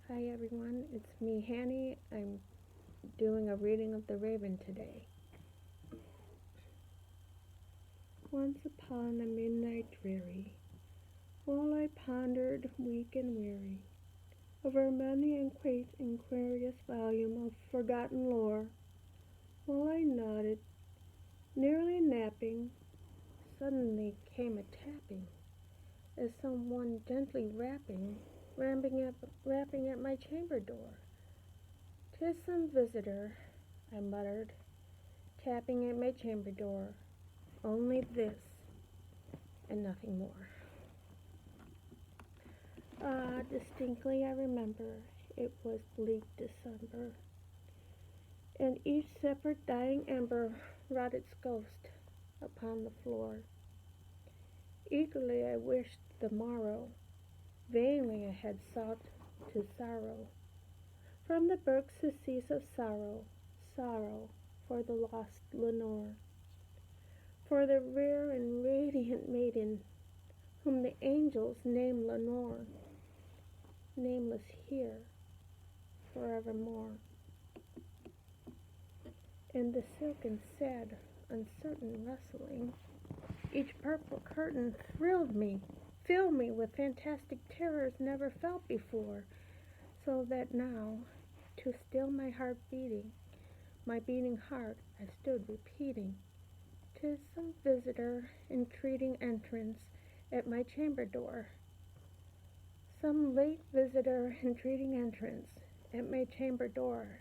Hi everyone, it's me, Hanny. I'm doing a reading of The Raven today. Once upon a midnight dreary, while I pondered, weak and weary, over many and quaint and curious volume of forgotten lore, while I nodded, nearly napping, suddenly came a tapping, as someone gently rapping at my chamber door. "'Tis some visitor," I muttered, tapping at my chamber door. Only this, and nothing more. Distinctly I remember it was bleak December, and each separate dying ember wrought its ghost upon the floor. Eagerly I wished the morrow, vainly I had sought to sorrow, from the brook surcease of sorrow, sorrow for the lost Lenore, for the rare and radiant maiden whom the angels name Lenore, nameless here forevermore. And the silken, sad, uncertain rustling, each purple curtain thrilled me, filled me with fantastic terrors never felt before, so that now, to still my heart beating, my beating heart, I stood repeating, "'Tis some visitor entreating entrance at my chamber door, some late visitor entreating entrance at my chamber door.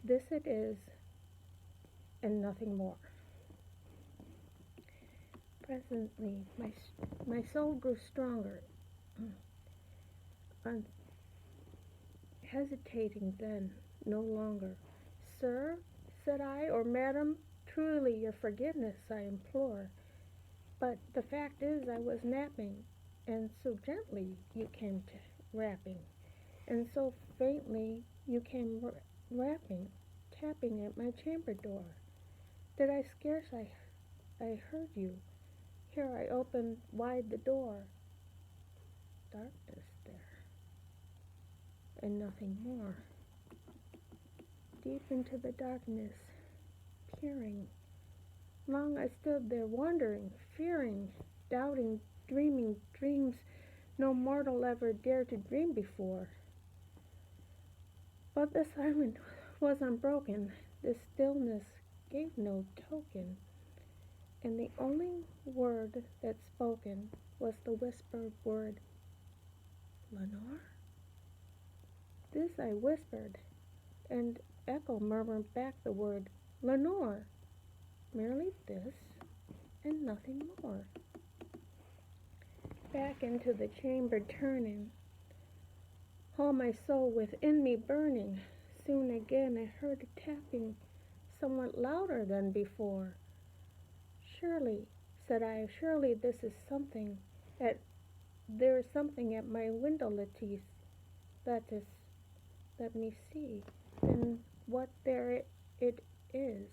This it is, and nothing more." Presently, my soul grew stronger, hesitating then no longer. "Sir," said I, "or madam, truly your forgiveness I implore. But the fact is I was napping, and so gently you came rapping, and so faintly you came rapping, tapping at my chamber door, that I scarce I heard you. Here I opened wide the door. Darkness there, and nothing more. Deep into the darkness, peering, long I stood there wondering, fearing, doubting, dreaming dreams no mortal ever dared to dream before. But the silence was unbroken, the stillness gave no token, and the only word that spoken was the whispered word, "Lenore?" This I whispered, and echo murmured back the word, "Lenore." Merely this, and nothing more. Back into the chamber turning, all my soul within me burning, soon again I heard a tapping, somewhat louder than before. "Surely," said I, "surely this is something there is something at my window lattice. Let me see, then what there it is,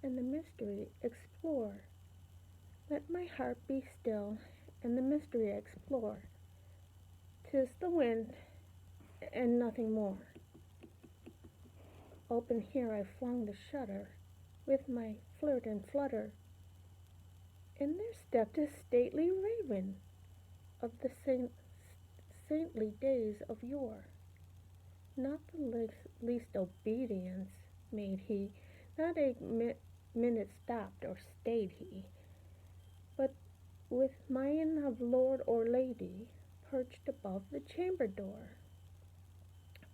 and the mystery explore. Let my heart be still, and the mystery explore. 'Tis the wind, and nothing more." Open here I flung the shutter, with my flirt and flutter, and there stepped a stately raven, of the saintly days of yore. Not the least obedience made he, not a minute stopped or stayed he, but with mien of lord or lady, perched above the chamber door,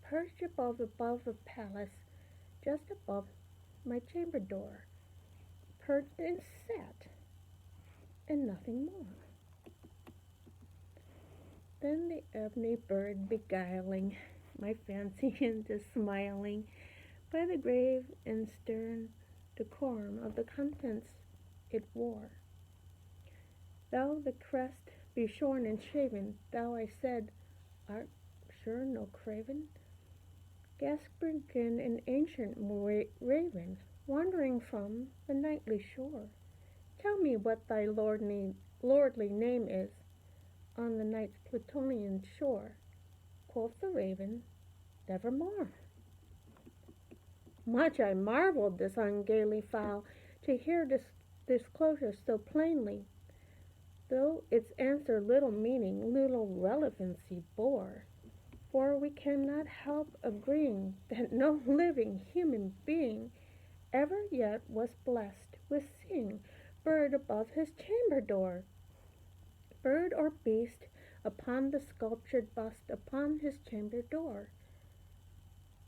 perched above a palace, just above my chamber door, perched and sat, and nothing more. Then the ebony bird beguiling my fancy into smiling, by the grave and stern decorum of the countenance it wore. "Thou the crest be shorn and shaven, thou," I said, "art sure no craven? Gasping an ancient raven, wandering from the nightly shore. Tell me what thy lordly name is, on the night's Plutonian shore." Quoth the raven, "Nevermore." Much I marveled this ungainly fowl to hear this disclosure so plainly, though its answer little meaning, little relevancy bore. For we cannot help agreeing that no living human being ever yet was blessed with seeing bird above his chamber door, bird or beast upon the sculptured bust upon his chamber door,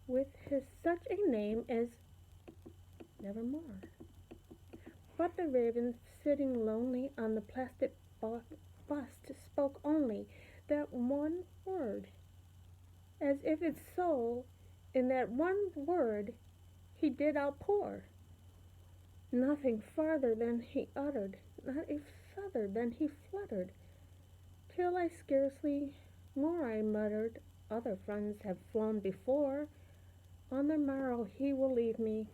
with his such a name as Nevermore. But the raven, sitting lonely on the plastic bust, spoke only that one word, as if its soul in that one word he did outpour. Nothing farther than he uttered, not a feather than he fluttered, till I scarcely more I muttered, "Other friends have flown before, on the morrow he will leave me,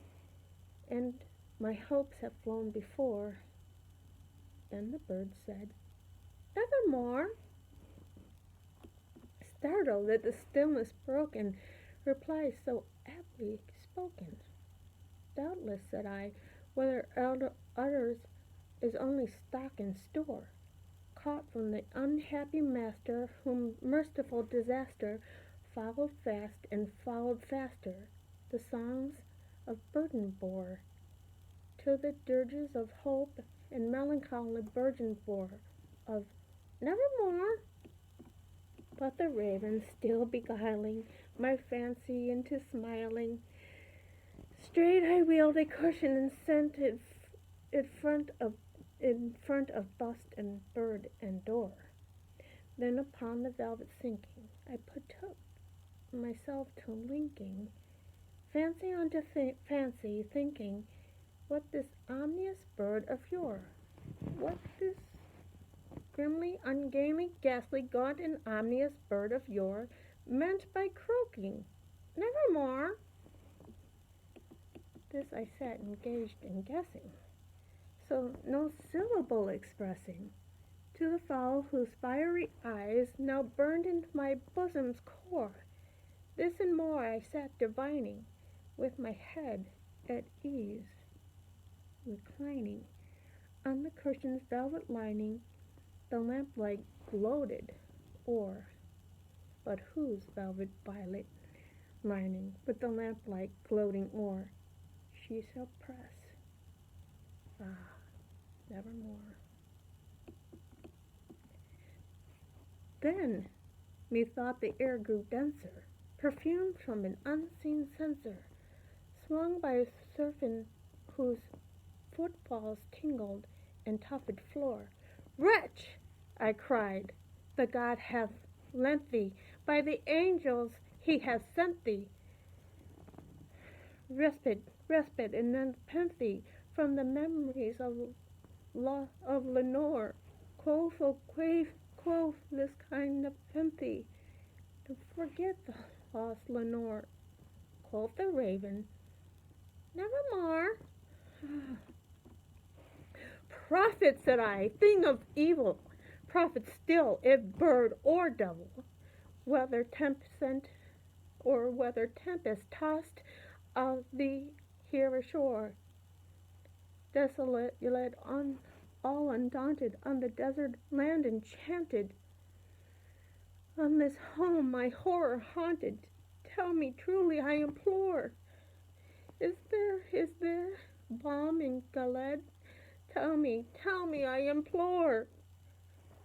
and my hopes have flown before." Then the bird said, "Nevermore." Startled at the stillness broken, reply so aptly spoken. "Doubtless," said I, "whether others is only stock and store, caught from the unhappy master whom merciful disaster followed fast and followed faster, the songs of burden bore, till the dirges of hope and melancholy burden bore of Nevermore." But the raven, still beguiling my fancy into smiling, straight I wheeled a cushion and sent it in front of bust and bird and door. Then upon the velvet sinking, I took myself to linking fancy unto fancy, thinking what this ominous bird of yore, what this grimly, ungainly, ghastly, gaunt, and ominous bird of yore meant by croaking Nevermore. This I sat engaged in guessing, so no syllable expressing, to the fowl whose fiery eyes now burned into my bosom's core. This and more I sat divining, with my head at ease, reclining on the cushion's velvet lining. The lamplight gloated o'er, but whose velvet violet lining, with the lamplight gloating o'er, she shall press? Ah, nevermore. Then methought the air grew denser, perfumed from an unseen censer, swung by a serpent whose footfalls tingled and tuffed floor. "Wretch!" I cried, "the god hath lent thee, by the angels he hath sent thee, respite, and nepenthe from the memories of Lenore. Quoth, oh quoth this kind nepenthe, to forget the lost Lenore." Quoth the raven, "Nevermore." "Prophet," said I, "thing of evil, prophet still, if bird or devil, whether tempest or whether tempest tossed of thee here ashore, desolate, led on, all undaunted, on the desert land enchanted, on this home my horror haunted, tell me truly, I implore, is there balm in Gilead? Tell me, I implore."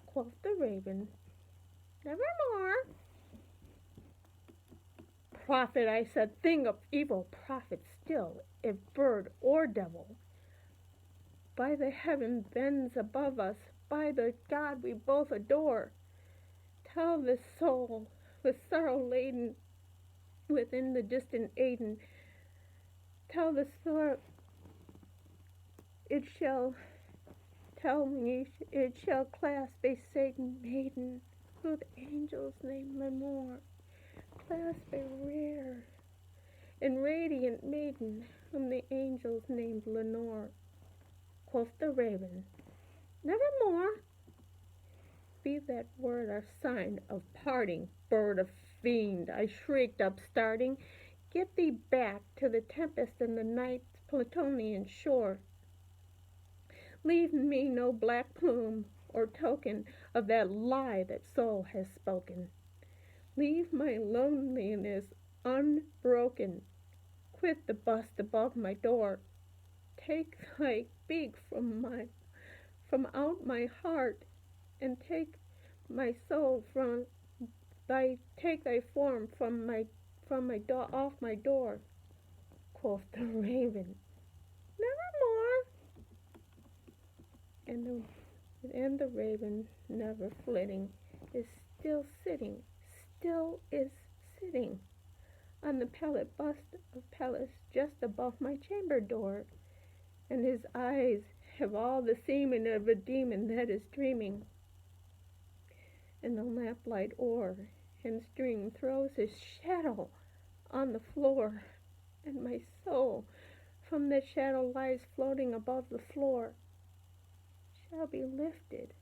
Quoth the raven, "Nevermore." "Prophet," I said, "thing of evil, prophet still, if bird or devil, by the heaven bends above us, by the God we both adore, tell this soul with sorrow laden within the distant Aden, tell the soul it shall tell me it shall clasp a Satan maiden whose angels name Lenore, clasp a rare and radiant maiden whom the angels named Lenore." Quoth the raven, "Nevermore." be that word our sign of parting, bird of fiend, I shrieked, upstarting. Get thee back to the tempest and the night's Plutonian shore. Leave me no black plume or token of that lie that soul has spoken. Leave my loneliness unbroken. Quit the bust above my door. Take thy beak from out my heart, and my soul take thy form off my door. Quoth the raven, nevermore. And the raven, never flitting, is still sitting, still is sitting on the pellet bust of Pallas just above my chamber door, and his eyes have all the seeming of a demon that is dreaming. And the lamplight o'er and stream throws his shadow on the floor, and my soul from that shadow lies floating above the floor, shall be lifted